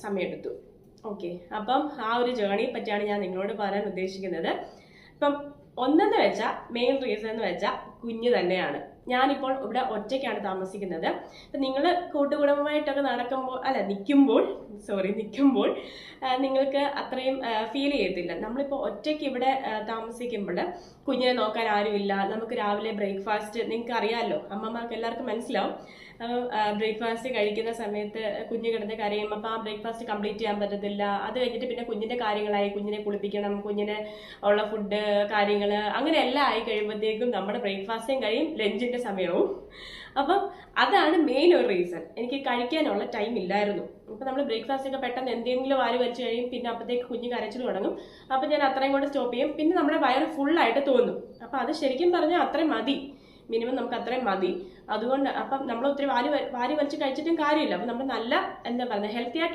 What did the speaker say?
സമയമെടുത്തു. ഓക്കെ, അപ്പം ആ ഒരു ജേണിയെ പറ്റിയാണ് ഞാൻ നിങ്ങളോട് പറയാൻ ഉദ്ദേശിക്കുന്നത്. ഇപ്പം ഒന്നെന്ന് വെച്ചാൽ മെയിൻ റീസൺ എന്ന് വെച്ചാൽ കുഞ്ഞ് തന്നെയാണ്. ഞാനിപ്പോൾ ഇവിടെ ഒറ്റയ്ക്കാണ് താമസിക്കുന്നത്. അപ്പം നിങ്ങൾ കൂട്ടുകുടുംബമായിട്ടൊക്കെ നിൽക്കുമ്പോൾ നിങ്ങൾക്ക് അത്രയും ഫീൽ ചെയ്യത്തില്ല. നമ്മളിപ്പോൾ ഒറ്റയ്ക്ക് ഇവിടെ താമസിക്കുമ്പോൾ കുഞ്ഞിനെ നോക്കാൻ ആരുമില്ല. നമുക്ക് രാവിലെ ബ്രേക്ക്ഫാസ്റ്റ് നിങ്ങൾക്ക് അറിയാമല്ലോ, അമ്മമാർക്ക് എല്ലാവർക്കും മനസ്സിലാവും. ബ്രേക്ക്ഫാസ്റ്റ് കഴിക്കുന്ന സമയത്ത് കുഞ്ഞ് കിടന്ന് കരയും. അപ്പം ആ ബ്രേക്ക്ഫാസ്റ്റ് കംപ്ലീറ്റ് ചെയ്യാൻ പറ്റത്തില്ല. അത് കഴിഞ്ഞിട്ട് പിന്നെ കുഞ്ഞിന്റെ കാര്യങ്ങളായി, കുഞ്ഞിനെ കുളിപ്പിക്കണം, കുഞ്ഞിന് ഉള്ള ഫുഡ് കാര്യങ്ങൾ അങ്ങനെ എല്ലാം ആയി കഴിയുമ്പോഴത്തേക്കും നമ്മുടെ ബ്രേക്ക്ഫാസ്റ്റും കഴിയും, ലഞ്ചിന്റെ സമയവും. അപ്പം അതാണ് മെയിൻ ഒരു റീസൺ. എനിക്ക് കഴിക്കാനുള്ള ടൈം ഇല്ലായിരുന്നു. അപ്പൊ നമ്മൾ ബ്രേക്ക്ഫാസ്റ്റ് ഒക്കെ പെട്ടെന്ന് എന്തെങ്കിലും വാരി വലിച്ചു കഴിയും, പിന്നെ അപ്പോഴത്തേക്ക് കുഞ്ഞ് കരച്ചിൽ തുടങ്ങും. അപ്പൊ ഞാൻ അത്രയും കൊണ്ട് സ്റ്റോപ്പ് ചെയ്യും. പിന്നെ നമ്മുടെ വയറ് ഫുള്ളായിട്ട് തോന്നും. അപ്പൊ അത് ശരിക്കും പറഞ്ഞാൽ അത്രയും മതി, മിനിമം നമുക്ക് അത്രയും മതി. അതുകൊണ്ട് അപ്പം നമ്മൾ ഒത്തിരി വാരി വലിച്ച് കഴിച്ചിട്ടും കാര്യമില്ല. അപ്പൊ നമ്മൾ നല്ല എന്താ പറയുക, ഹെൽത്തി ആയിട്ട്